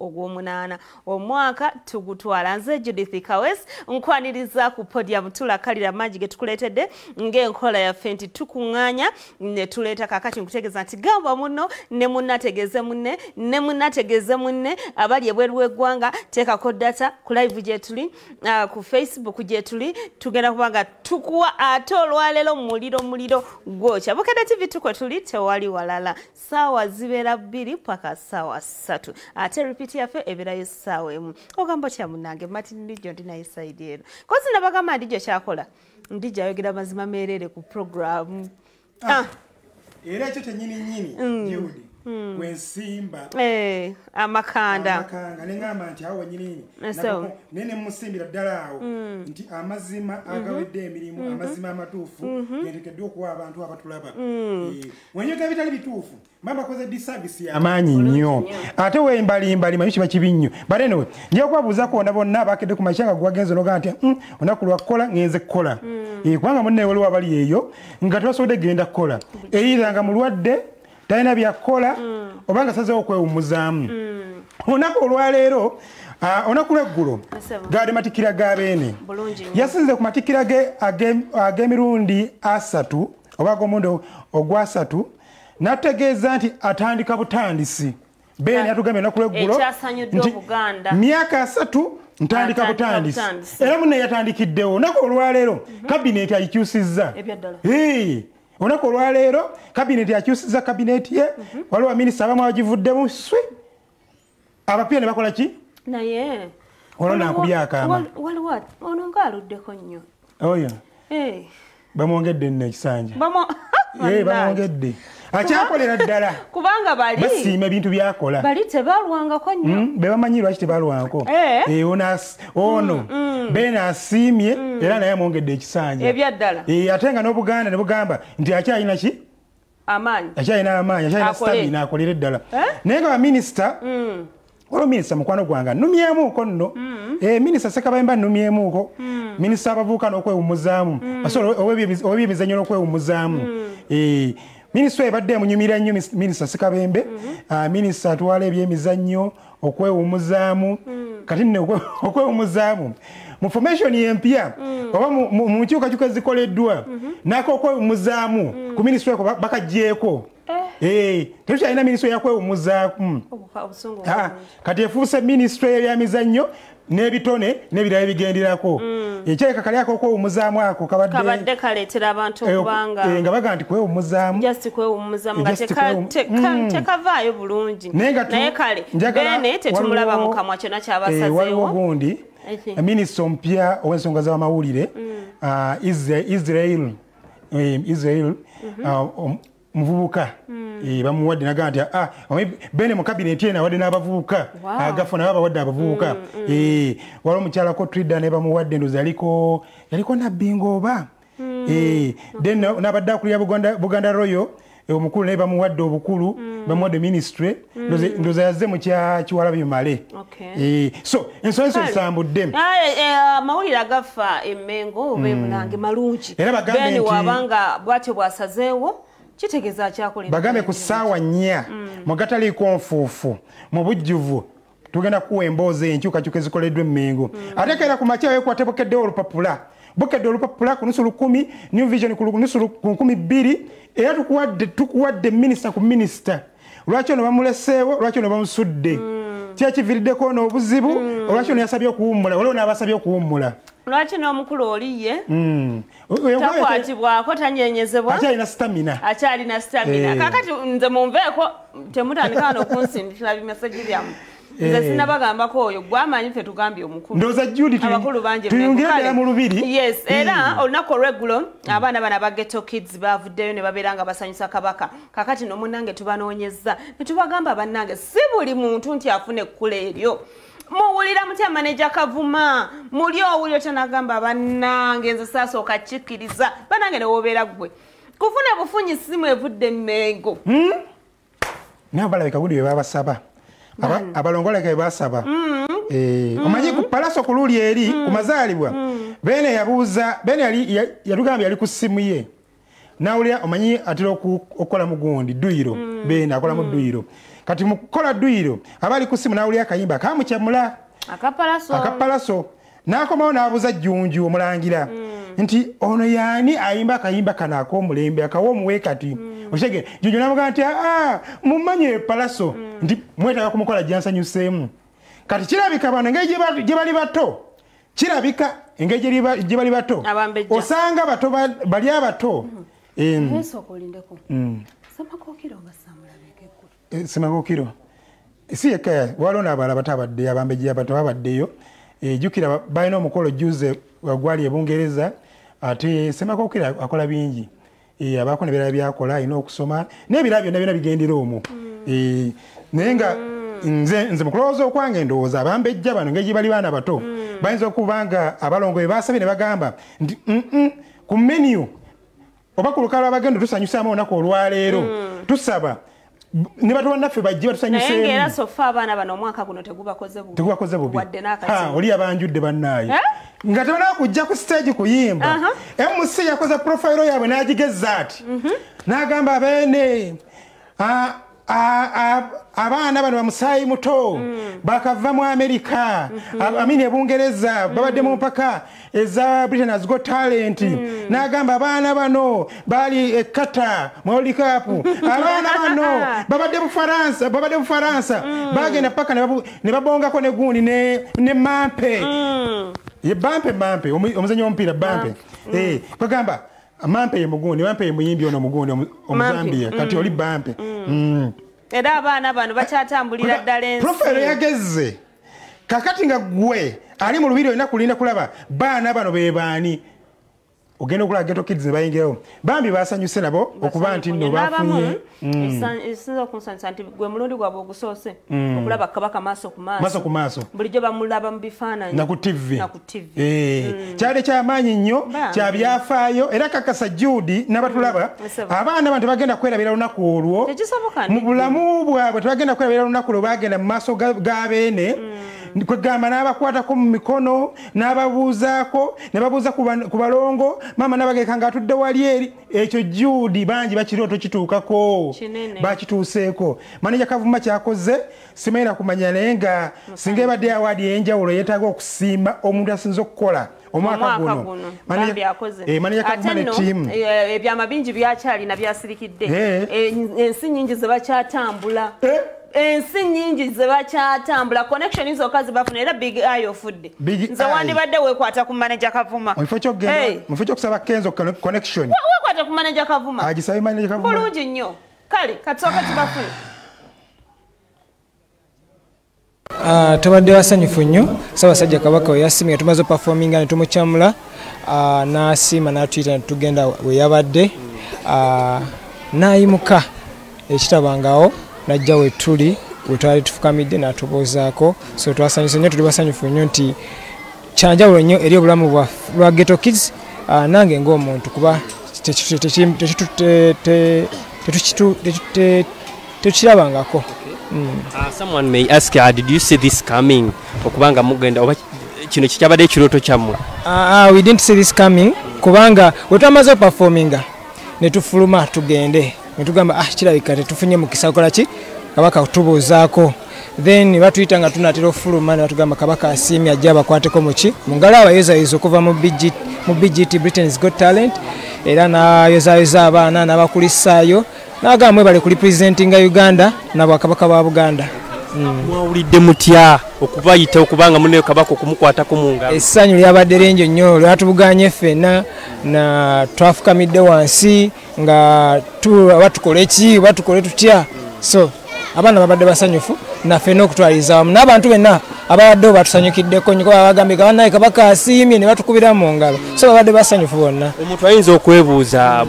ogw'omunaana omwaka tugutwala. Nze Judith Kawes nkwaniriza ku podium tulakalira mangi getukuleetedde ng'enkola yaffe nti tukuŋŋaanya ne tuleeta kakati nkutegeeza nti gamba muno ne munnategeeze munne ne munnategeeze munne abali ebweru w'eggwanga teekako data ku live gye tuli ku Facebook gye tuli tugenda kubanga tukuwa ate olwaleero muliro gwokya. Bukedde TV tukwe tuli tewali walala saawa zibeera 2 paka saawa 3 ate repeat yaffe ebeerayo saawa 1. Ogamba kya munnange Martin Ndijo ndi naye side eno kozi nabagamba Ndijo kyakola Ndijo ayogera mazima meerere ku program era ekyo kyennyini Judy wensimba amakanda nengamba nti awo nyinini nene musimbira ddala awo nti amazima agawedde emirimu amazima amatuufu yentekeddwa okuwa abantu abatulaba wenyoga ebitali bituufu mamba koze disservice y'amaanyi nnyo ate wembalimbalima bikiba kibi nnyo but anyway nja okwabuuzako wonna bonna abakedde ku makya nga gwagenze nogaa nti olunaku lwakkola ngenze kukola kubanga munne waliwo abali eyo nga tebasobodde genda kukola either nga mulwadde talina byakola obanga sazeewo okwewummuzaamu olunaku olwaleero olunaku lweggulo gaali matikira ga beene yasinze ku matikira ge ag'emirundi 3 oba ag'omundi ogwa3 n'ategeeza nti atandika butandisi beene yatugambye olunaku lweggulo nti myaka 3 ntandika butandisi era munne yatandikiddewo olunaku olwaleero kabineeti ayikyusizza olunaku olwaleero kabineeti akyusizza kabineeti ye waliwo minisita abamu abagivuddemu swi abapya ne bakola ki naye olwo nakubyakaama waliwo ono ngaaluddeko nnyo oyo bamwongedde nno ekisanja bamwongedde akyakolera ddala kubanga basiima ebintu byakola bali tebalwangako nnyo be bamanyi lwaki tebalwangako ono beene asiimye era naye amwongedde ekisanja ebyaddala ate nga n'Obuganda ne bugamba nti akyalina ki akyalina amaanyi akyalina stamina akolera eddala naye nga baminisita waliwo minisita mukwano gwange nnumyemuuko nno minisita Sekabayemba nnumyemuuko minisita abavubuka n'okwewummuzaamu owebyemizannyo n'okwewummuzaamu minisita ebadde emunyumira nnyo minisita Sekabembe minisita atwala ebyemizannyo okwewummuzaamu kati nne okwewummuzaamu mu formation empya oba mu nkyukakyuka ezikoleddwa nako okwewummuzaamu ku minisita eko bakaggyeko tetukyalina minisita yakwewummuzaamu kati efuuse minisita y'ebyamizannyo n'ebitone n'ebirala bigenderako ekyaleka kalyako okwewummuzaamu ako kabadde kaleetera abantu okubanga nga baga nti kwewummuzaamu just kwewummuzaamu nga tekavaayo bulungi naye kale beene tetumulaba mu kamwa kyonna kyabasazeewo waliwo gundi minisita omupya ow'ensonga z'amawulire Israel muvubuka bamuwadde naga nti beene mu kabineeti eno awadde n'abavubuka agafu nabo abawadde abavubuka waliwo omukyalako Trida ne bamuwadde ndozi yaliko nabbinga oba then n'abadde akulira Buganda Royal omukulu naye bamuwadde obukulu bamuwadde ministry ndoza yazze mu kiwala bimale so ensonga ezo zisambudde amawulire agafa emmengo bemunange malungi beene wabanga bwatyo bwasazeewo kitegeeza kyakolera bagambe ku ssaawa 4 mu gataliiko nfuufu mu bujjuvu tugenda kuwa emboozi enkyukakyuka ezikoleddwa emmengo ate kera ku makya wekwate bukeddewo olupapula ku nusu 10 New Vision ku nusu 12 era tukuwadde minisita ku minisita lwaki ono bamuleseewo lwaki ono bamusudde kyekiviiriddeko n'obuzibu olwaki ono yasabye okuwummula waliwo n'abasabye okuwummula lwaki n'omukulu oliye takwatibwako tanyenyezebwa akyalina stamina kakati nze munveeko temutandika n'okunsindikira bimeseji byammwe nze sinabagambako oyo gwamanyi ffe tugambye omukulu abakulu bangi yes era olunaku olweggulo abaana bano aba Ghetto Kids bavuddeyo ne babeera nga basanyusa kabaka kakati n'omunnange tubanoonyezza ne tubagamba bannange si buli muntu nti afune ekkula eryo muwulira mutya manager Kavuma muli owulira tanagamba bannange nze saasooka kikkiriza bannange ne wobeera gwe kufuna bufunyi simu evudde emmengo naye balabika buli bye babasaba abalongoleke basaba omanyi ku palaso ku luli eri ku mazaalibwa beene yabuuza beene yatugambye yali ku ssimu ye nawulira omanyi atera okukola mugundi duyiro beene akola mu duyiro kati mu kukola dduyiro abali ku ssimu n'awulira akayimba kamukyamula akapalaso n'akomawo n'abuuza Jjunju omulangira nti ono yaani ayimba akayimba kano ak'omulembe akawa omuwe kati oshege Jjunju n'amugamba nti mumanye palaso nti mwetaaga kumukola gyansanyuseemu kati kirabika bano engeri gye bali bato kirabika engeri gye bali bato osanga bato bali abato Semakokiro si yekka waliwo n'abalala bato abaddeyo abambejja bato babaddeyo jjukira balina omukolo juze gwali e Bungereza ate Semakokiro akola bingi abaako nebirala byakola alina okusoma n'ebirala byonna byonna bigendera omwo naye nga nze mukulowooza okwange ndowooza abambejja bano engeri gye bali baana bato bayinza okuba nga abalongo be baasabye ne bagamba nti ku menu oba ku lukalala bagenda tusanyusaamu olunaku olwaleero tusaba ne bato bannaffe bajje batusanyuseemu naye ng'era sofa abaana bano omwaka guno tegubakoze bubi oli abanjudde bannaayo nga tebanaba kujja ku stage kuyimba MC yakoze profile yaabwe n'agigeza ati n'agamba abeene abaana bano bamusaayi muto bakava mu Amerika amini e Bungereza babadde mu mpaka eza Britain has got talent n'agamba abaana bano bali e Qatar mu World Cup abaana bano babadde mu Faransa bagenda paka ne babongako ne gundi ne Mampe ye Bampe omuzanyo w'omupiira Bampe bagamba Mampe ye mugundi Mampe ye muyimbi ono mugundi omuzambia kati oli Bampe era abaana bano bakyatambulira ddala ensi profile yagezze kakati nga gwe ali mu lubiri olina kulinda kulaba baana bano be baani ogenda okulaba Ghetto Kids ne bayingirawo bambi basanyuse nabo okuba nti nno bafunye esinza okunsanyusa nti gwe mulundi gwabwe ogusoose okulaba Kabaka maaso ku maaso bulijjo bamulaba mu bifaananyi na ku TV kyali kyamaanyi nnyo kya byafaayo era kakasa Judy n'abatulaba abaana bano tebagenda kwerabira lunaku olwo mu bulamu bwabwe tebagenda kwerabira lunaku olwo bagenda mu maaso g'abeene kwegamba n'abakwatako mu mikono n'ababuuzaako ne babuuza ku balongo mama nabageka nga atudde wali eri ekyo Judy bangi bakirooto kituukako bakituuseeko maneja Kavuma kyakoze simayina kumanya naye nga singa ebadde awaadi ey'enjawulo yeetaaga okusiima omuntu asinza okukola omwaka guno maneja Kavuma ne ttiimu ebyama bingi byakyalina byasirikidde ensi nnyingi ze bakyatambula ensi nnyingi ze bakyatambula connection zokka zibafuna era big eye ofudde nze wandibadde weekwata ku manager Kavuma mu kifo ky'okusaba Kenzo connection weekwata ku manager Kavuma agisabe manager Kavuma bulungi nnyo kale katusooka tubafune tubadde basanyufu nnyo Ssaabasajja Kabaka we yasimye tumaze performinga ne tumukyamula n'asiima n'atuyita ne tugenda we yabadde n'ayimuka ekitabangawo najja we tuli wetwali tufukamidde n'atubuuzaako so twasanyuse nnyo tuli basanyufu nnyo nti kyanjawulo nnyo eri obulamu bwa Ghetto Kids nange ng'omuntu kuba tekirabangako. Someone may ask, did you see this coming? Okubanga mugenda oba kino kikyabadde ekirooto kyammwe? We didn't see this coming kubanga wetwamaze performinga ne tufuluma tugende ne tugamba kirabika tetufunye mukisa kola ki Kabaka tubuuzaako then batuyita nga tunatera ofuluma ne batugamba Kabaka asiimye ajja bakwateko muki mu ngalo abayozayoza okuva mu BGT Britain's Got Talent era n'ayozayoza abaana n'abakulisaayo n'agambwe bali kuli presentinga Uganda n'Abwakabaka bwa Buganda. Mwawulidde mutya okubayita okubanga muneyo Kabaka okumukwatako mu ngalo? Essanyu lyabadde lingi nnyo lwatubuganye ffenna na twafukamidde wansi nga batukole ki batukole tutya so abaana babadde basanyufu naffe n'okutwaliza wamu n'abantu benna ababaddewo batusanyukiddeko nnyo bagambye banaye Kabaka asiimye ne batukubira mu ngalo so babadde basanyufu bonna. Omuntu ayinza okwebuuza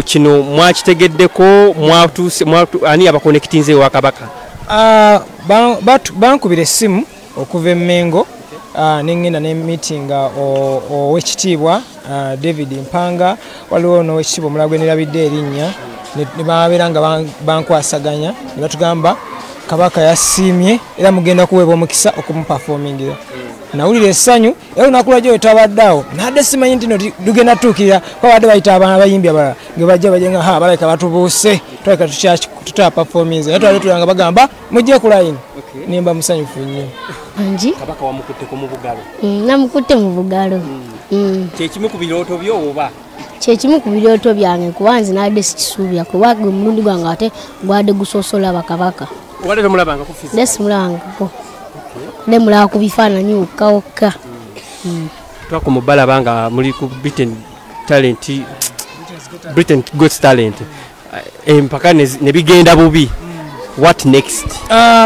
kino mwakitegeddeko ani abakonekitinze ewa Kabaka? Bankubira essimu okuva e Mengo nengenda ne meetinga ow'ekitiibwa David Mpanga waliwo n'owekitiibwa omulala gwe nirabidde erinnya ne babeera nga bankwasaganya ne batugamba kabaka yasiimye era mugenda kuweebwa omukisa okumuperformingira nawulira essanyu era olunaku lwajjo wetabaddeawo nadde simanyi nti no tugenda tutuukirira kwabadde bayita abaana abayimbi abalala nge bajja bajenga balabika batubuuse twaleka tutaperforminze era twali tulanga bagamba mujje ku layini nimba musanyufu nnyo anji kabaka wamukutteko mu bugalo namukutte mu bugalo kyekimu ku birooto byo oba kyekimu ku birooto byange kuba nze nadde sikisuubira kuba gwe mulundi gwange ate gwadde gusoosola bakabaka wadde tomulabanga ku fisi desimulabangako ne mulaba ku bifaananyi wokka twako mubalaba nga muli ku Britain Got Talent empaka ne bigenda bubi what next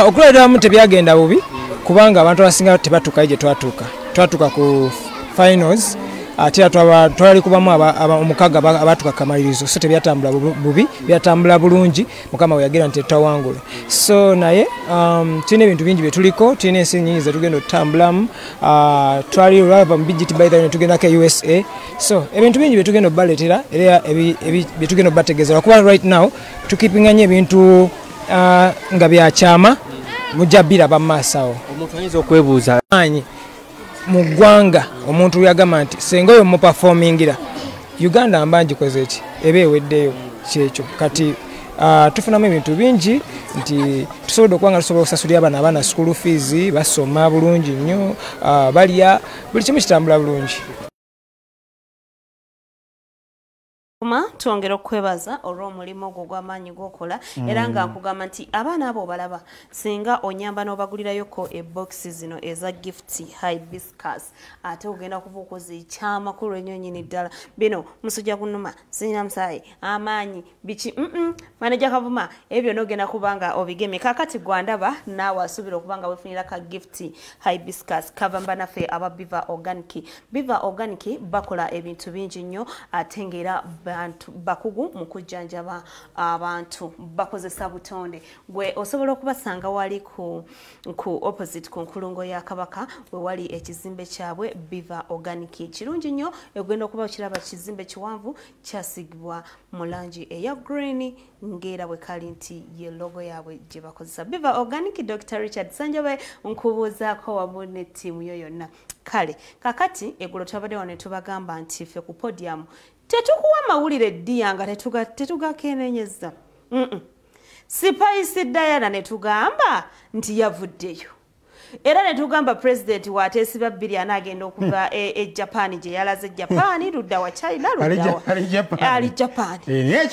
okulabiramu tebyagenda bubi kubanga abantu abasinga tebatuukayo gye twatuuka ku finals ate twali kubamu omukaga abatuuka kamalirizo so tebyatambula bubi byatambula bulungi mukama weyagira nti tetawangula so naye tulina ebintu bingi byetuliko tulina ensi nyingi zetugenda otutambulamu twali olwava mu bigiti baitha netugendako USA so ebintu bingi byetugenda obubaleetera era byetugenda obubategeezera kuba right now tukipinganye ebintu nga byakyama mujja biraba mu maaso awo omuntu ayinza okwebuuza anyi mu ggwanga omuntu yagamba nti senga oyo muperformingira Uganda mbangikoze eki eba eweddeyo kyekyo kati tufunamu ebintu bingi nti tusobodde okuba nga tusobola okusasulira abaana school fees basoma bulungi nnyo balya buli kimu kitambula bulungi twongera okwebaza olw'omulimu ogwo ogw'amaanyi gwokola era nga nkugamba nti abaana abo obalaba singa onyamba n'obagulirayoko eboxi zino eza gift hibiscus ate ogenda kuba okoze ekyamakulu ennyo nnyini ddala bino musujja gunuma sinyina musaayi amaanyi biki maneja kavuma ebyo n'ogenda kuba nga obigemye kakati gwandaba naawe asuubira okuba nga weefunira ka gift hibiscus kavamba naffe aba Biva Organic bakola ebintu bingi nnyo ate ng'era bantu bakugu mu kujjanjaba abantu bakozesa butonde gwe osobola okubasanga wali ku opposite ku nkulungo ya Kabaka we wali ekizimbe kyabwe Biva Organic kirungi nnyo egenda okuba kiraba kizimbe kiwanvu kyasigibwa mu langi eya green ngera bwe kali nti ye logo yabwe gye bakozesa Biva Organic. Dr. Richard Sanjobe nkubuuzaako wamu ne ttiimu yo yonna kale kakati eggulo twabadde wano ne tubagamba nti ffe ku podium tetukuwa mawulire ddiya nga tetugakenenyeza Spice Diana ne tugamba nti yavuddeyo era ne tugamba president waateesiba bbiri anaagenda okuva e Japan gye yalaze Japan ludda wa China ali Japan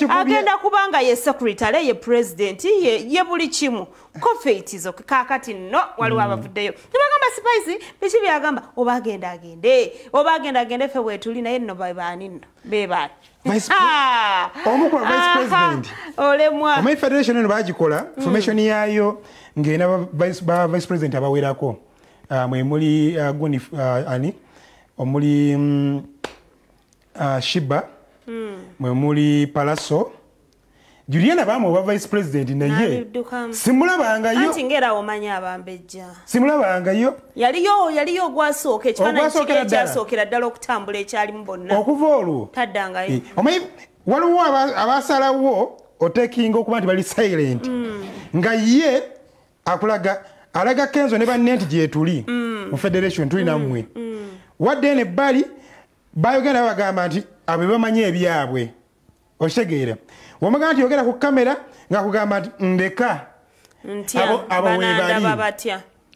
agenda kubanga ye secretary ye president ye buli kimu kofeitizo kakati no waliwo abavuddeyo tubagamba Spice biki byagamba oba agenda agende ffe bwetuli naye nno baani nno bebaani omukulu vice president olemwa omanyi federation eno bagikola formation yayo ng'ena vice president abawerako mwe muli guni ani omuli Shiba mwe muli Palaso Juliana bamu oba vice president naye simulabangayo anti ngera omanya abambejja simulabangayo yaliyo gwasooka ekifaananyi kigera kyasookera ddala okutambula ekyalimu bonna okuva olwo taddangayo omanyi waliwo abasalawo otekinga okuba nti bali silent nga ye alaga Kenzo ne banne nti gyetuli mu federation tuli nammwe wadde ne bali bayogenda bagamba nti abo bamanyi ebyabwe okitegeera wamaga nti yogera ku kamera nga kugamba nti ndeka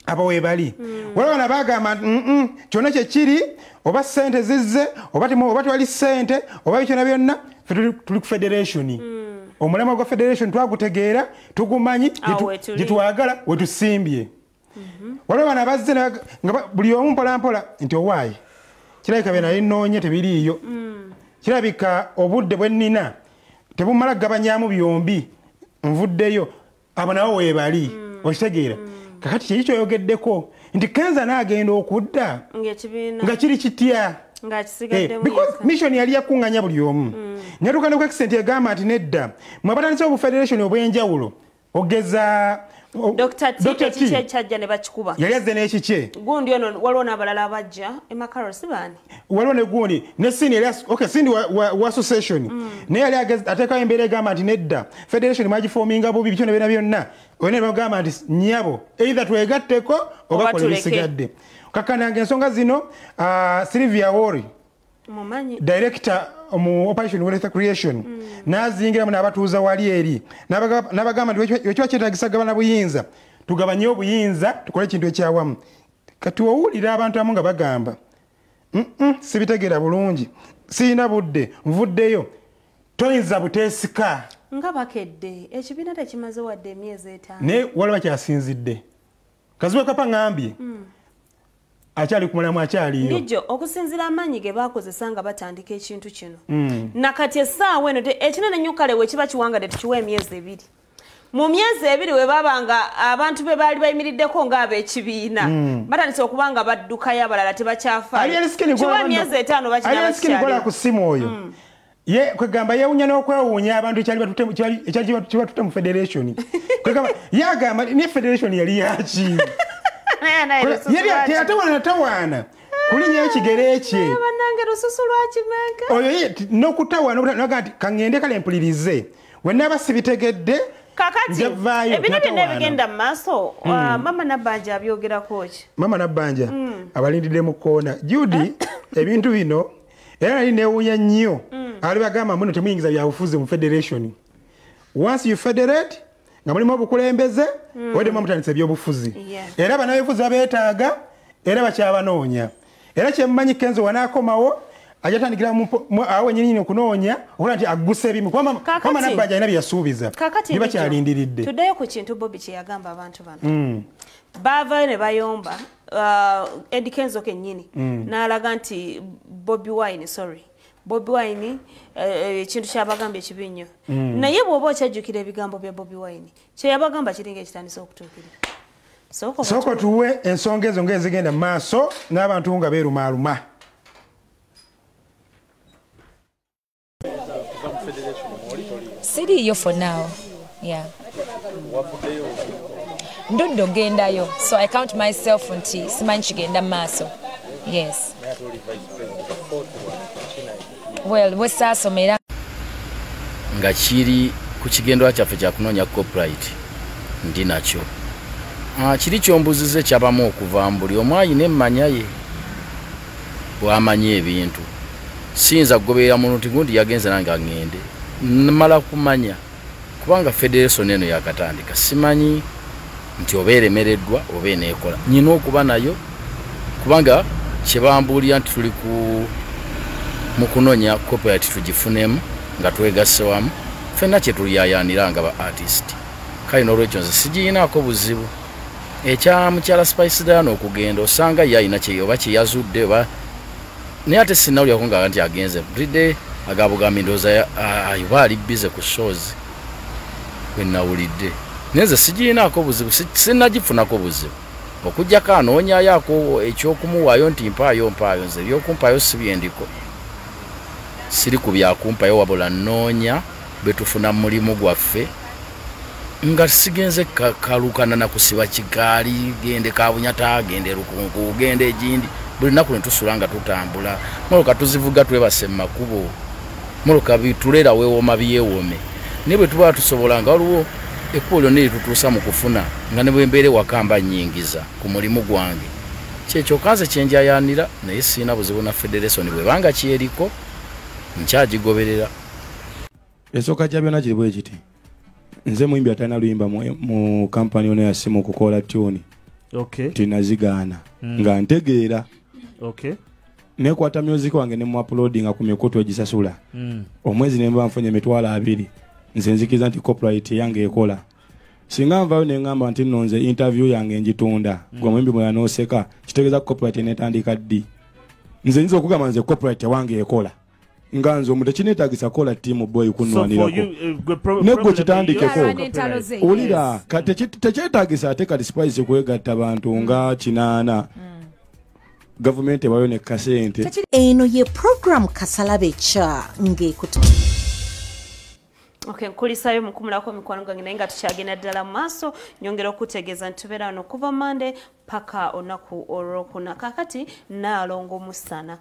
abo webali waliwo bagamba nti kyonna kyekiri oba sente zizze oba twali sente oba byonna byonna tuli ku federation omulamwa gwa federation twagutegeera tugumanyi gyetwagala wetusimbye waliwo bana bazze nga buli omu mpolampola nti owaayi kirabika bye naye nnoonye tebiriiyo kirabika obudde bwe nnina tebumala gabanyamu byombi nvuddeyo abo nabo weebali okitegeera kakati kyeki kyoyogeddeko nti Kenza naagenda okudda nga kiri kitya because mission yali yakunganya buli omu nyatuka ne ku extent egamba nti nedda mwe abatandise obu federation obwenjawulo ogeza Dr. T chajja ne bakikuba. Yali azze n'ekikye. Gundi ono waliwo n'abalala abajja emakaro sibani. Waliwo ne gundi ne sini yali sini wa association. Naye yali ateekawo embeera egamba nti nedda federation mwagiforminga bubi bityo ne byonna. Oyine bagamba nti nnyabo either twegatteko oba kole bisigadde. Kakananga ensonga zino Sylvia Wori mumanyi director mu Operation Wealth Creation nazingira mu nabatuuza wali eri nabagamba nti wekiba kyetagisa gabana buyinza tugabanye obuyinza tukole ekintu ekyawamu kati wawulira abantu amu nga bagamba sibitegeera bulungi siina budde nvuddeyo toyinza buteesika nga bakedde ekibiina tekimaze wadde emyezi 5 ne waliwo kyasinzidde kazibu kapa ngambye akyali kumulamu akyaliyo nijo okusinzira amaanyi ge bakozesa nga batandika ekintu kino nakati essaawa eno ekinene nnyo kale wekiba kiwangadde tukiwa emyezi 2 mu myezi 2 we babanga abantu be baali bayimiriddeko ng'ab'ekibiina batandise okubanga baddukayo abalala tebakyafaayo kiwa emyezi 5 bakinabakola ku ssimu oyo ye kwegamba yewunya n'okwewuunya abantu ekyali kibatutte mu federation kwegamba yagamba ne federation yali yaki tawaana kulinya ekigere ekye banange lususu lwakimeka oyo n'okutawaana nti kaŋŋende kale mpulirize wenna basibitegedde kakati ebino byonna ebigenda mu maaso mama Nabbanja abyogerako ki mama Nabbanja abalindidde mu koona Judy ebintu bino era nali neewuunya nnyo ali bagamba muno temuyingiza byabufuzi mu federation once you federate nga mulimu obukulembeze wadde mutandise ebyobufuzi era bannabyobufuzi babeetaaga era bakyabanoonya era kyemmanyi Kenzo wanaakomawo ajatandikira awo nyininyini okunoonya okula nti agguse ebimu kwama Nabbanja alina byeyasuubiza ntibakyalindiridde tuddeyo ku kintu Bobby kye yagamba abantu bano baavayo ne bayomba Eddie Kenzo kennyini n'alaga nti Bobi Wine ekintu kyabagamba ekibi nnyo naye bw'oba okyajjukira ebigambo bya Bobi Wine kye yabagamba kiringa ekitandisa okutuukirira soko tuwe ensonga ezo ng'ezigenda mu maaso n'abantu nga beerumaaluma siriiyo for now ndudde gendayo so I count myself nti simanyi kigenda mu maaso yes well wesaasomera nga kiri ku kigendwa kyaffe kya kunoonya copyright ndi nakyo kiri kyombuzize kyabamu okuva mbuli omu ayina emmanya ye bw'amanya ebintu siyinza kugoberera muntu nti gundi yagenze nange aŋŋende mmala kumanya kubanga federation eno yakatandika simanyi nti oba eremereddwa oba eneekola nyina okuba nayo kubanga kyebambuulira nti tuli mu kunoonya copyright tugifunemu nga twegasse wamu ffenna kye tuliyayaanira nga ba artist kale n'olwekyo nze sigiyinaako buzibu ekya mukyala Spice Diana okugenda osanga ye alina oba kye yazudde oba naye ate sinnawulyako nga nti agenze bulidde agabugamba ndowooza oba ali bize ku shows bwe nnawulidde naye nze sigiyinaako buzibu sinnagifunako buzibu okuggyako anoonyayoako ekyokumuwaayo nti mpaayo nze ebyokumpaayo si byendiko siri ku byakumpayo wabula nnoonya betufuna mu mulimu gwaffe nga sigenze kalukana na kusiba kigaali gende kabunyata gende lukunku gende egindi buli naku netusula nga tutambula moloka tuzivuga twebase mu makubo moloka bitulera weewoma byewome ne bwe tuba tusobola nga waliwo ekkubo lyonna eritutuusa mu kufuna nga ne bwembeere wakamba nyingiza ku mulimu gwange kyekyo kanze kyenjayaanira naye siina buzibu na federation bwebanga kyeriko nkyagigoberera esooka kya byonna kiri bwe kiti nze muyimbi atalina luyimba mu kampani ono yasimu okukola tuni tinazigaana nga ntegeera nekwata music wange ne mu uploadinga ku mikutu egisasula omwezi ne mba nfunye $200 nze nzikiriza nti copyright yange ekola singa nvayo ne ngamba nti nno nze interview yange njitunda gwe muyimbi mulala n'oseka kitegeeza copyright netandika ddi nze nyiza okugamba nze copyright wange ekola nga nze omuntu ekineetagisa kola tiimu boy kunwanirako negwe kitandikeko olira tekyetagisa ate kati spice kwegatta bantu nga kinaana gavumenti ebayo ne kasente eno ye program Kasalabe cha ngekutu Okay, nkulisayo mukumulako mikwano gange naye nga tukyagenda ddala mu maaso nyongera okutegeeza nti tubeera wano kuva Monday paka olunaku olwokuna. Kakati Naalongo Musana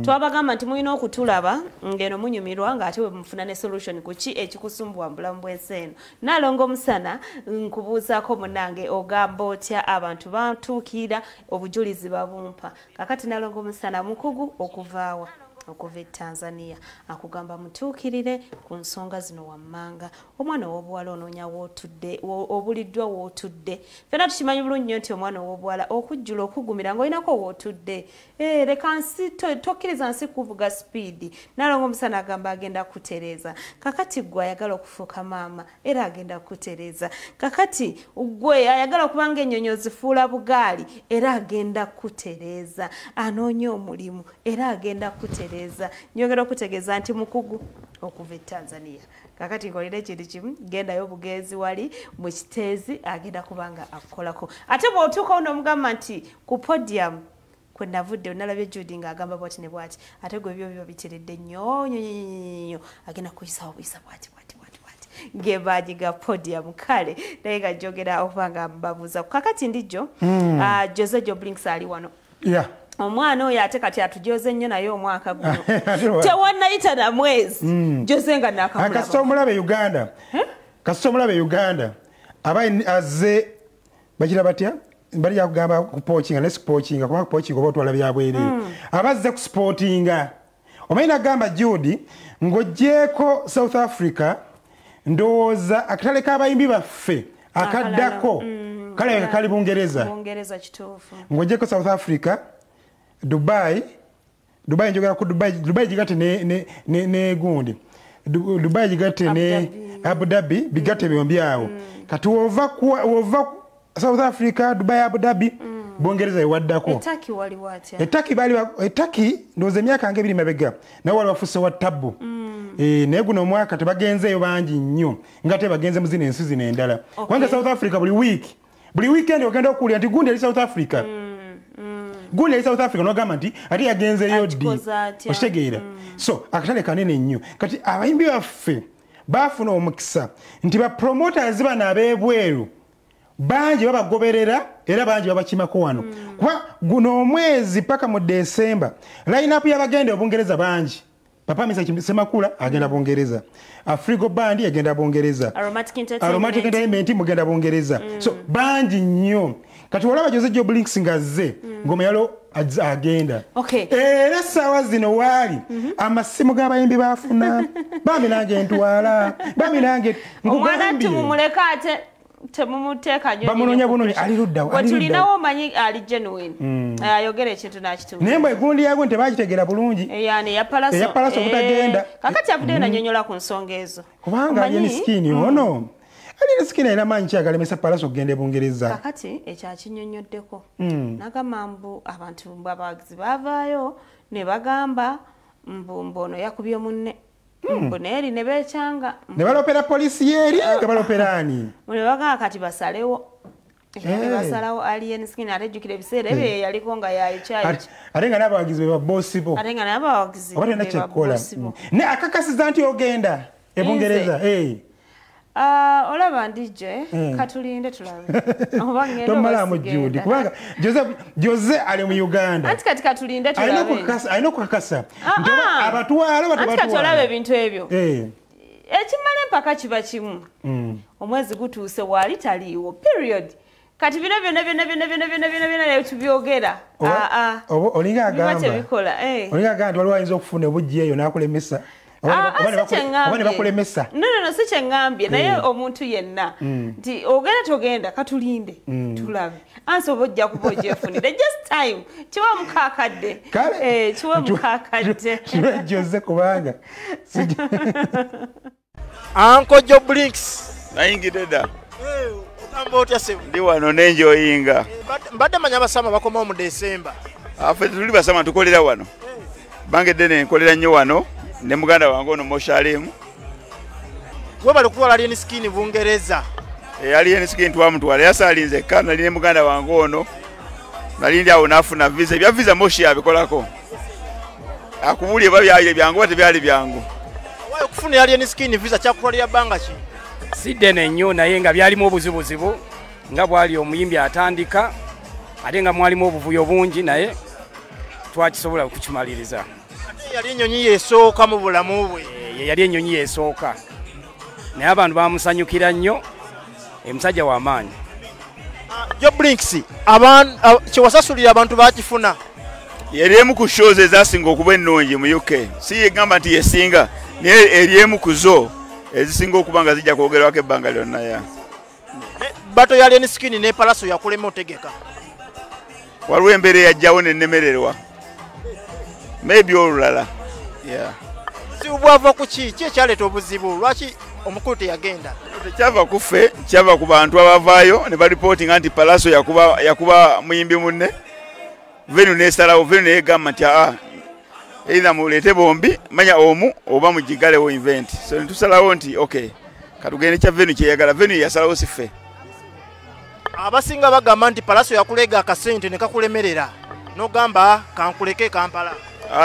twabagamba nti mulina okutulaba ngeno munyumirwa ng'ate we mufuna ne solution ku ki ekikusumbuwa mu bulamu bw'ensi eno. Naalongo Musana nkubuuzaako munange ogamba otya abantu bantuukira obujulizi babumpa. Kakati Naalongo Musana mukugu okuvaawa okuva Tanzania akugamba mutuukirire ku nsonga zino wammanga. Omwana w'obuwala onoonya wootudde obuliddwa wootudde. Fena tukimanyi bulungi nnyo nti omwana w'obuwala okujjula okugumira ng'olinako wootudde. Leka nsi tokkiriza nsi kuvuga sipiidi. Naalongo Musana agamba agenda kutereeza. Kakati gwe ayagala okufuuka maama era agenda kutereeza. Kakati gwe ayagala okuba ng'ennyonyi zifuula bugaali era agenda kutereeza. Anoonya omulimu era agenda kutereeza. Nyongera okutegeeza nti mukugu okuva Tanzania. Kakati nkolera ekintu kimu gendayo bugenzi wali mu kiteezi agenda kubanga akukolako. Ate bw'otuuka uno omugamba nti ku podium kwe navudde onalabye Judy ng'agamba bwati ne bwati ate gwe byo biteredde nnyo agenda kuyisawo buyisa bwati ngebaji ga podium kale naye nga jogera okubanga mbabuuza. Kakati ndijo Jose Blinks ali wano. Omwana oyo ate kati atujoze nnyo naye omwaka guno tewannayita na mwezi Jose nga nakamulaba. Kasita omulabe Uganda aba azze bagira batya bali yakugamba ku poachinga ne sportinga kuba poachinga oba otwala byabwere abazze ku sportinga. Omanyi nagamba Judy ng'oggyeko South Africa ndowooza akatale k'abayimbi baffe akaddako kale kali Bungereza kituufu. Ng'oggyeko South Africa Dubai njogera ku Dubai jigate ne gundi Dubai jigate ne Abu Dhabi bigate byombi awo. Kati wova South Africa Dubai Abu Dhabi Bungereza ewaddako. Etaki wali watya? Etaki ndoze myaka nge biri mabega nawe wali wafusse wa tabu. Naye guno omwaka tebagenzeeyo bangi nnyo nga te bagenze mu zino ensi zino endala. Kubanga South Africa buli weekend ogenda okuwulira nti gundi ali South Africa. Gundi ali South Africa n'ogamba nti ate yagenzeeyo ddi okitegeera. So akatale kanene nnyo. Kati abayimbi baffe baafuna omukisa nti bapromoters bano ab'ebweru bangi babagoberera era bangi babakimako wano. Kuba guno omwezi paka mu December line-up y'abagenda Obungereza bangi. Papa Misa Semakula agenda Bungereza. Afrigo Band agenda Bungereza. Aromatic Entertainment mugenda Bungereza. So bangi nnyo. Kati olaba Jose Blinks ngazze ngoma yalo agenda. Era sawa zino wali amasimu g'abayimbi bafuna bambi nange ntwala bambi nange omwana tumumuleka ate temumuteeka nyo bamunonya bunoni ali ludda tulinawo manyi ali genuine ayogera ekintu nakituufu naye mbwe gundi yago tebakitegera bulungi yani yapalaso obutagenda kakati avuddeyo nanyonyola ku nsonga ezo kubanga ali miskini ono ali miskini era manyi kyagalemesa palaso okugenda Bungereza. Kakati ekyakinyonyoddeko nagamambu abantu abawagizi bavaayo ne bagamba mbono yakubye munne mboneri ne bekyanga ne balopera polisi yeri nga baloperani ne bagamba kati basalewo basalawo alien skin arejukire ebiseera ebyo yaliko nga yayikyayi ate nga n'abawagizi be babosi bo ate nga n'abawagizi oba tena kyekola ne akakasiza nti ogenda e Bungereza olaba ndije katulinde tulabe oba ngendo tomala Judy kubanga Jose ali mu Uganda anti kati katulinde tulabe ayino kukakasa ntoba abatwala anti kati olabe ebintu ebyo ekimale mpaka kiba kimu omwezi gutuuse wali taliiwo period kati bino byonna tubyogera olinga agamba waliwo ayinza okufuna obujja eyo n'akulemesa oba ne bakulemesa no si kyengambye naye omuntu yenna nti ogenda togenda katulinde tulabe ansi oba ojja kuba ogyefunire just time kiwa mukakadde kiwa mukakadde Jose kubanga Uncle Joe Blinks nayingidde dda otamba otya sebo ndi wano nenjoyinga mbadde manya abasama bakomawo mu December affe tuli basama tukolera wano bangedde nenkolera nnyo wano ne muganda wange ono Moshalimu we bali kukola alien skin Bungereza alien skin twamutwala yasalinze kana nali ne muganda wange ono nali ndi awo nafuna visa bya visa Moshi abikolako akubulye babyaye byangu bate byali byangu okufunira alien skin visa kyakutwalira bbanga ki? Siddene nnyo naye nga byalimu obuzibuzibu nga bwali omuyimbi atandika ate nga mwalimu obuvuyo bungi naye twakisobola okukimaliriza. Yali ennyonyi yeesooka mu bulamu bwe. Yali ennyonyi yeesooka naye abantu bamusanyukira nnyo, omusajja w'amaanyi. Joe Blinks kyewasasulira abantu bakifuna. Yali emu ku shows ezasinga okuba ennungi mu UK. Si yegamba nti yesinga naye eri emu ku zo ezisinga okuba nga zijja kwogerwako ebbanga lyonna ya. Bato ya alien skin ne Palaso yakulema otegeka. Waliwo embeera yajjawo nennemererwa. Maybe olulala. Yeah. Obuzibu bwava ku ki ekyaleeta obuzibu? Lwaki omukulu teyagenda? Tekyava ku ffe, kyava ku bantu abavaayo ne balipootinga nti Palaso yakuba muyimbi munne. Venu nesalawo, venu negamba nti either muleete bombi manya omu oba mugigalewo invent. So ntusalawo nti okay, katugende kya venu kyeyagala. Venu yasalawo si ffe. Abasinga bagamba nti Palaso yakulega akasente ne kakulemerera. Nogamba kankuleke Kampala.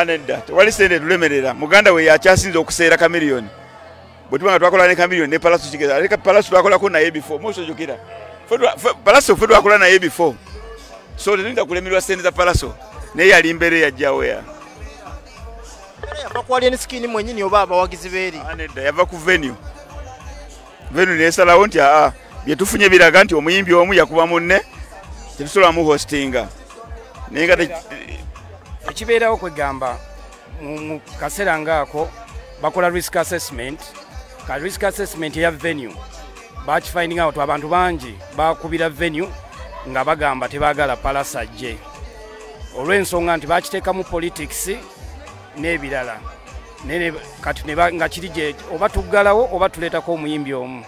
Nedda, tewali sente tulemerera. Muganda we yakyasinza okuseera kamiliyoni. Bwe tubanga twakola ne kamiliyoni ne Palaso kigeza. Aleka Palaso twakolako naye before. Mosojukira. Palaso ffe twakola naye before. So teninza kulemerwa sente za Palaso. Naye yali mbere yajjawo ya. Yava ku alien skin mwennyini oba abawagizi beeri? Nedda, yava ku venue. Venue nesalawo nti bye tufunye biraga nti omuyimbi omu yakuba munne tetusobola mu hostinga. Naye nga ekibeerawo kwegamba mu kaseera ngaako bakola risk assessment. Ka risk assessment ya venue bakifinding out abantu bangi bakubira venue nga bagamba tebaagala Palaso ajje olw'ensonga nti bakiteeka mu politics n'ebirala kati nga kiri gye oba tuggalawo oba tuleetako omuyimbi omu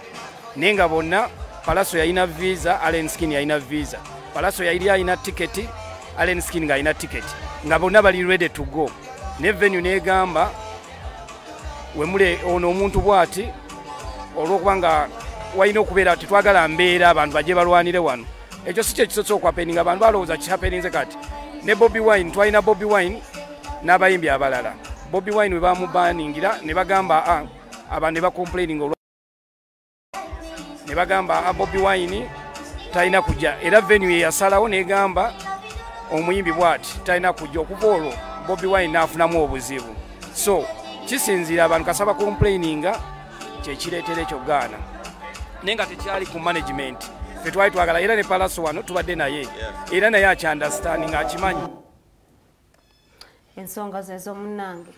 naye nga bonna Palaso yalina visa, alien skin yalina visa. Palaso yali alina tiketi, alien skin nga alina tiketi nga bonna bali ready to go. Ne venue negamba wemule ono omuntu bwati olw'okubanga walina okubeera ati twagala mbeera abantu bajje balwanire wano. Ekyo si kye kisoose okwapeninga abantu balowooza kihapeninze kati. Ne Bobi Wine twalina Bobi Wine n'abayimbi abalala. Bobi Wine we bamubaningira ne bagamba abantu ne bacomplaining ne bagamba Bobi Wine talina kujja era venue yasalawo negamba omuyimbi bwati talina kujja okuva olwo Bobi Wine n'afunamu obuzibu. So kisinzira abantu kasaba complaininga kyekireetera ekyo gaana naye nga tekyali ku management ffe twali twagala era ne Palaso wano tubadde naye era naye akyandastand nga akimanyi ensonga zezo munnange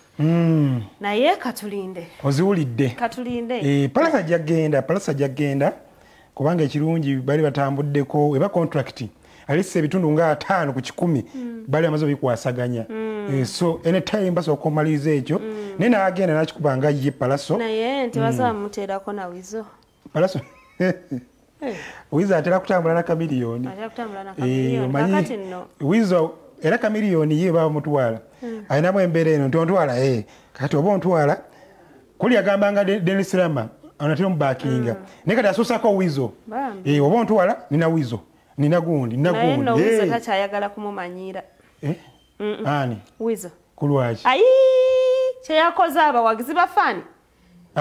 naye katulinde oziwulidde Palaso ajja genda kubanga ekirungi bali batambuddeko eba contract alisse ebitundu nga 5 ku 10 bali amaze bikwasaganya so anytime basobola okumaliriza ekyo naye naagenda nakikubanga ye Palaso naye nti basaba muteerako na Wizo Palaso Wizo atera kutambula na kamiliyoni kakati nno Wizo era kamiliyoni ye baba mutwala ayinamu embeera eno ntontwala kati oba ontwala kuli agambanga Dennis Rama anatera mubakinga naye kati asoosako Wizo oba ontwala nina Wizo nina gundi naye no Wizo takyayagala kumumanyira ani Wizo kulwaki kyeyakoze abawagizi bafani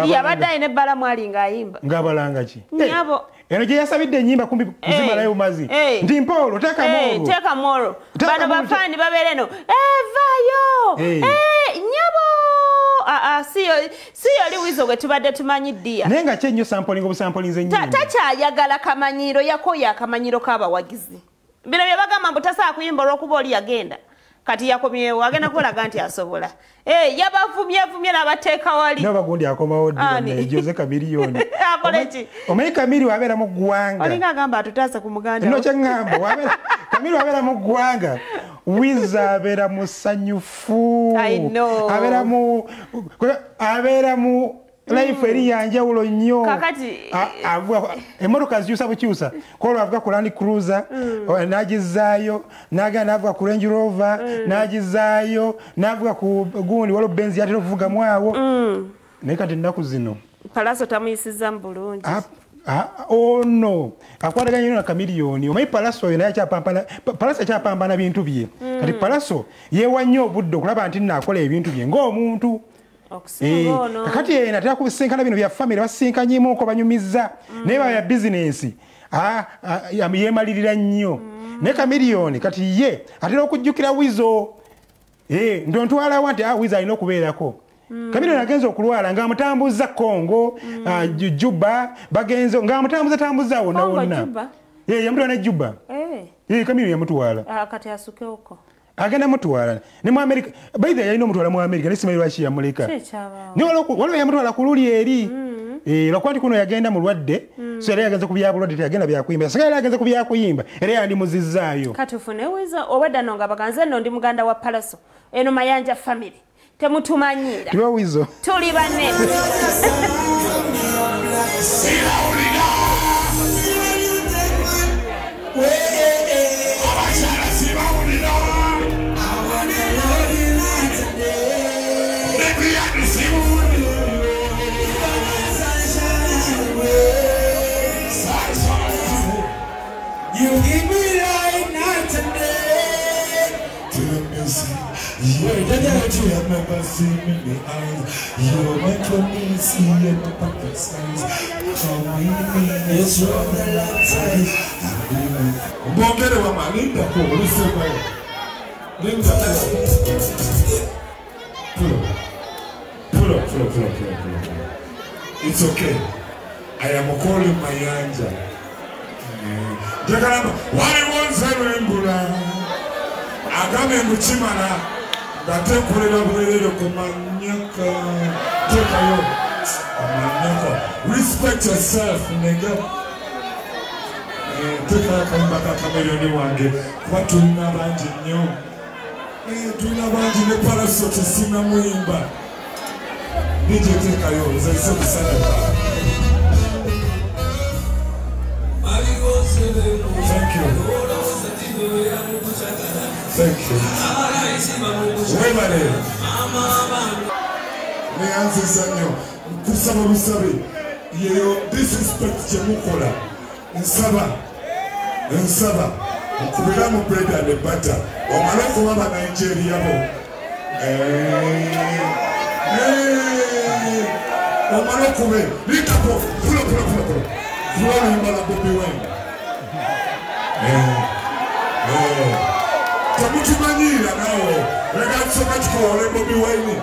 yabadde ayina ebbala mwali ng'ayimba ng'abalanga ki nyabo eno gye yasabidde ennyimba kumbi kuzimalayo bumazi nti Mpolo teeka moro bano bafani babeere eno vaayo nyabo si yoli Wizo gwe tubadde tumanyi ddiya naye nga kyenyo sampolinga obusampolinze ennyimba takyayagala kamanyiro yakoya akamanyiro k'abawagizi bino bye bagamba mbu tasobola kuyimba olw'okuba oli yagenda kati yakomyewo agenda kulaga nti asobola yabavumyevumye n'abateeka wali nabagundi akomawo Jose Kamiliyoni omanyi Kamili wabeera mu ggwanga olinga agamba atutaasa ku muganda no kyeŋŋamba Kamili wabeera mu ggwanga Wizo abeera musanyufu abeera mu life eri yanjawulo nnyo emmotoka zikyusa bukyusa kolwo avuga ku Land Cruiser n'agizaayo n'agenda n'avuga ku Range Rover n'agizaayo n'avuga ku gundi waliwo Benz yatera okuvugamu awo naye kati ennaku zino Palaso tamuyisizza mu bulungi ono akwataganya nnyo na Kamiliyoni omanyi Palaso oyo naye akyapambana bintu bye kati Palaso yeewa nnyo obudde okulaba nti naakola ebintu bye ng'omuntu kakati natera kubisinkana bino bya family basinkanyimuko banyumiza naye baya business yemalirira nnyo ne kamiliyoni kati ye atera okujjukira wizo ndontwala wanti wizo alina okubeerako kamiliyoni agenza okulwala ng'amutambuza Kongo Juba bagenze ng'amutambuza wonna wonna yamutwala ne Juba kamiliyoni yamutwala kati asuke uko agenda mutwala ne mu America baidha yalina omutwala mu America nesimanyi lwaki yamuleka waliwo yamutwala ku luli eri lwakwati kuno yagenda mulwadde so era yagenze ku byabulwadde teyagenda byakuyimba sigala yagenze ku byakuyimba era yandimuzizaayo kati ufune wiza obadda no nga baganze nno ndi muganda wa Palaso eno Mayanja family temutumanyira tiwa wizo tuli banne You give me light night and day. To the music, you're the God you have never seen in the eyes. You're meant for me to see in the perfect size. Come with me, it's your the love size. Bongere wa malinda ko rusema. Linda pull up. It's okay. I am calling Mayanja. Jakaramba, wali wonse mbula agame muchimana ngatekolera bulero kumanyaka tekayo amanyaka respect yourself nigga teka kambaka kamelioni wange kuba tulina bangi nnyo tulina bangi ne Palaso tesina muyimba nije tekayo nzayise kusala. Thank you. Thank you. Webale. Me anzizanyo. Kusaba musabe. Yeyo disrespect chemukola. Nsaba. Kubira mu bread and butter. Omaloko baba Nigeria bo. Omaloko be. Likapo. Pulo. Flora mbala Bobi Wine. Tamutumanyira nawe. Rega so much for Bobi Wine.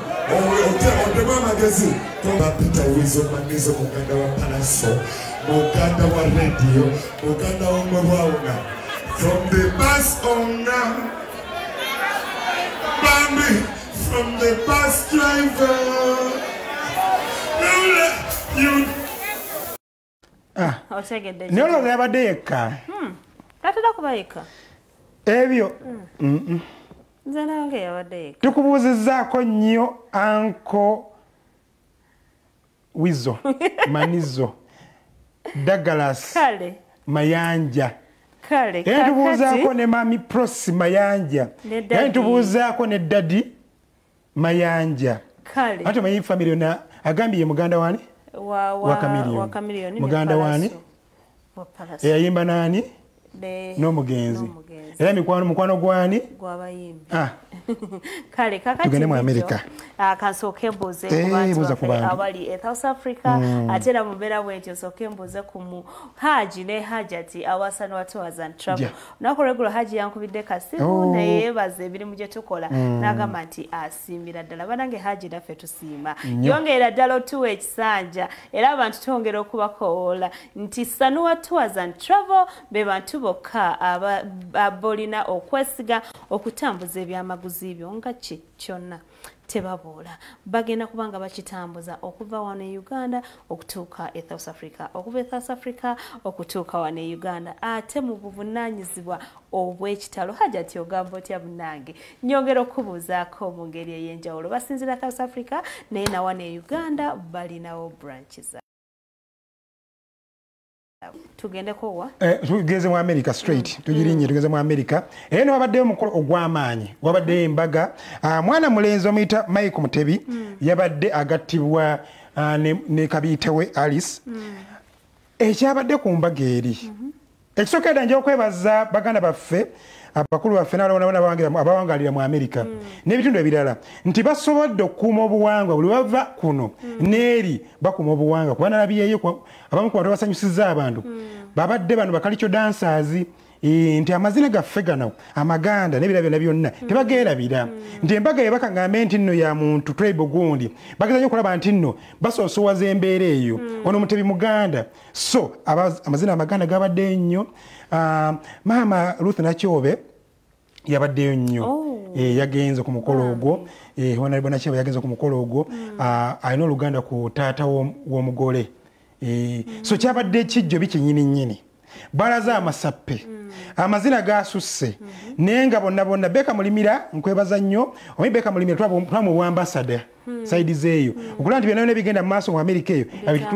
Otema magazine. Kwa Peter Wizo Manizo muganda wa Palaso. Muganda wa radio. Muganda wa mwauna. From the bus owner. Bambi. From the bus driver. You nolo lyabadde yekka tatera kubayika ebyo nze nange yabadde yekka tukubuuzizzaako nnyo anko Wizo Manizo Douglas kale Mayanja kale tubuuzaako ne mami Prosi Mayanja tubuuzaako ne Daddy Mayanja kale ate manyi family yonna agambye ye muganda wani wa Kamiliyoni muganda wani eyayimba nani n'omugenzi era mukwano gwani gwabayimbi kale kakati tugende mu America kansooke mbuuze ku bantu abali South Africa ate era mubeera bwentyo nsooke mbuuze ku Haji ne Hajati awasana wa tours and travel nako regular Haji yankubidde kasimu naye yeebaza emirimu gye tukola n'agamba nti asiimira ddala banange Haji naffe tusiima yongera ddala otuwa ekisanja era abantu twongera okubakoola nti Sanua Tours and Travel be bantu bokka abolina okwesiga okutambuza ebyamaguzi byo nga kyonna tebaboola bagenda kubanga bakitambuza okuva wano e Uganda okutuuka e South Africa okuva e South Africa okutuuka wano e Uganda ate mu buvunaanyizibwa obw'ekitalo Hajati ogamba otya bunange nyongera okubuuzaako mu ngeri ey'enjawulo basinzira South Africa naye na wano e Uganda balinawo branches tugendeko wa tugeze mu America straight tugirinye tugeze mu America eno wabaddeyo mukolo ogw'amaanyi wabaddeyo embaga mwana mulenzi omuyita Mike Mutebi yabadde agattibwa ne kabiitewe Alice ekyabadde ku mbaga eri ekisookedda nja okwebaza baganda baffe abakulu baffe n'abalabona abawangalira mu Amerika n'ebitundu ebirala nti basobodde okukuuma obuwangwa buli bava kuno n'eri bakuuma obuwangwa kuba nalabiyeyo abamu ku bantu basanyusizza abantu babadde bano bakalico dancers nti amazina gaffe gano amaganda n'ebirabyo byonna tebageerabira nti embaga yebakaŋŋambe nti nno ya muntu tribe gundi bageza nnyo okulaba nti nno basoosowaza embeera eyo ono mutebi muganda so amazina amaganda gabadde nnyo maama Ruth Nakyobe yabaddeyo nnyo yagenze ku mukolo ogwo Honorable Nakyobe yagenze ku mukolo ogwo alina oluganda ku taata w'omugole so kyabadde kijjo bikinyininyini balaza amasappe amazina gasusse nenga bonna Beka Mulimira nkwebaza nnyo omi Beka Mulimira twamu bwambasada saidi zeeyo okulaba nti byonna bigenda mu maaso mu Amerika eyo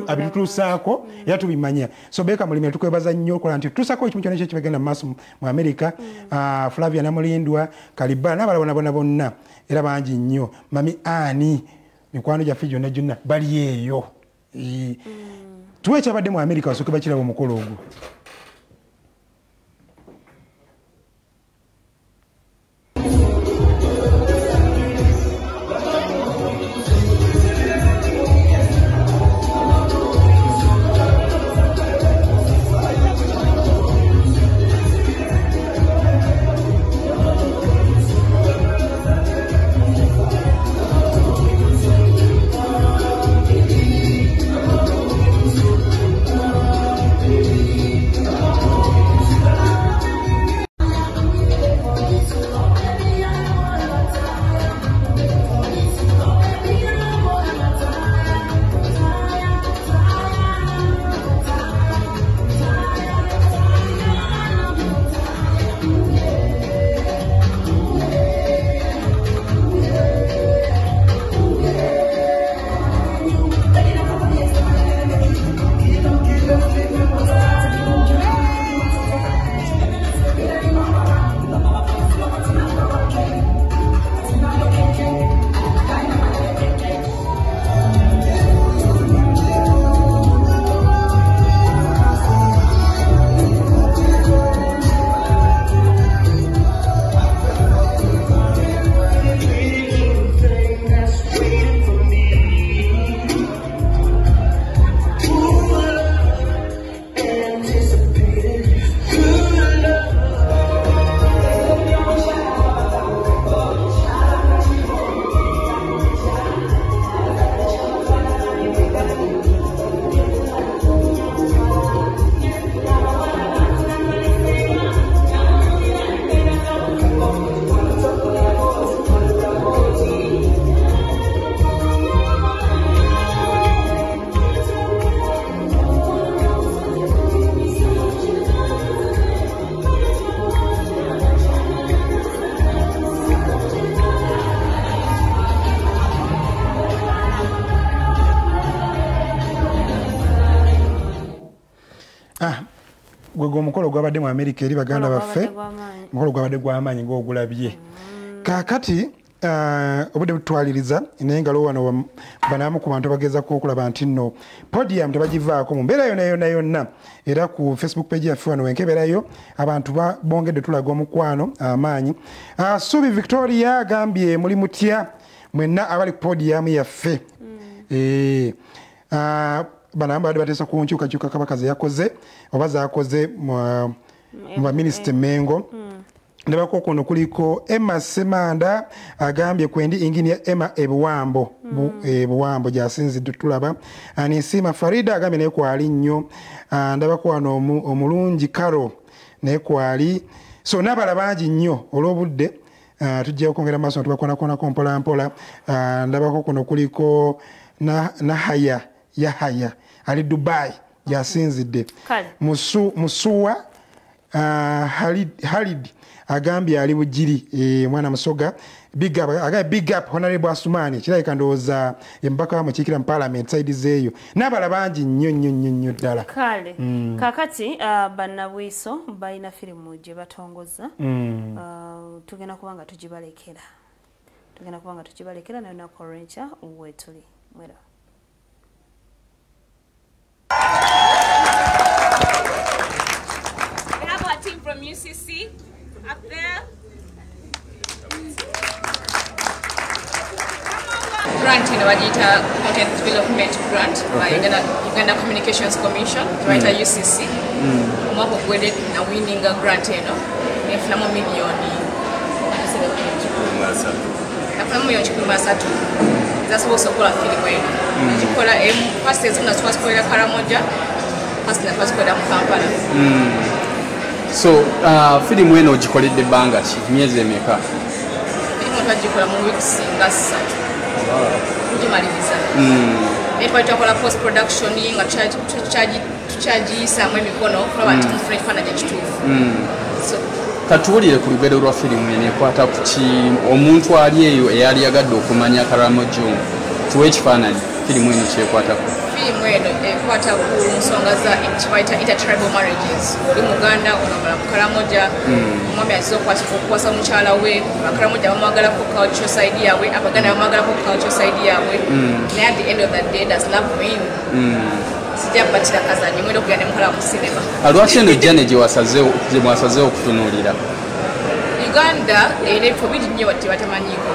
abitutuusaako era tubimanya so Beka Mulimira tukwebaza nnyo okulaba nti tutuusaako ekimu kyonna kibagenda mu maaso mu Amerika Flavia Namulindwa Kaliba n'abalala bonna era bangi nnyo Mami Ani mikwano gyaffe gyonna bali eyo tuwe kyabadde mu Amerika wasooke bakiraba omukolo ogwo gwego omukolo gwabadde mu Amerika eri baganda baffe omukolo gwabadde gw'amaanyi ng'ogulabye kaakati obudde butwaliriza naye ngalo wano banamu ku bantu bagezaako okulaba nti nno podium tebagivaako mu mbeera yonna era ku Facebook page yaffe wano wenkeberayo abantu bongedde tulaga omukwano amaanyi Subi Victoria agambye muli mutya mwenna abali ku podium yaffe banamu badde bateesa ku nkyukakyuka kabaka ze yakoze oba zakoze mu baminisita Mengo ndabako kuno kuliko Emma Semanda agambye kwendi inginia Emma Ebuwambo Ebuwambo jasinzidde tulaba Anisima Farida agambye naye kwali nnyo ndabako wano omulungi Karo naye kwali so n'abala bangi nnyo olw'obudde tujja okwongera maaso tubakonakonako mpolampola ndabako kuno kuliko Nahaya Yahaya ali Dubai yasinzidde Musuwa Halid agambye ali Bugiri mwana Musoga big up Honorable Asumani kirabika ndowooza embaka bamukiikira mu parliament side zeeyo n'abala bangi nnyo ddala kale kakati bannabwiso balina firimu gye batongoza tugenda kubanga tugibalekera nayo naku olwenkya wetuli mwera We have our team from UCC Grant in Wajita Content Development Grant by Uganda Communications Commission, right at UCC. Umwaka gwede na winning a grant eno. Efulamo milioni. Efulamo milioni 13. Zasobola okukola filimu eno. Kikola first ezina twakolera Karamoja, first na twakolera mu Kampala. So filimu eno ogikoledde ebbanga ki myezi emeka? Filimu twagikola mu weeks nga 3. Kujimaliriza. Twakola post production nga tukyagiyisaamu emikono kulaba nti mufuna ekifaananyi ekituufu. Katuwulire ku lugero lwa firimu eno ekwata ku ki omuntu ali eyo eyali yagadde okumanya Karamoja tuwe ekifaananyi firimu eno kyekwatako? Firimu eno ekwata ku nsonga za kibayita intertribal marriages. Oli Muganda onomala mu Karamoja, omwami aziza okuwasa mukyala we, Abakaramoja bamwagalako cultural side yaabwe, Abaganda bamwagalako cultural side yaabwe. Naye at the end of the day does love win? Sijja batira kazanyi mwenda okugenda mukola ku sinema. Lwaki eno jjane gye mwasazeewo okutunuulira? Uganda erina ebifo bingi nnyo batamanyiiko.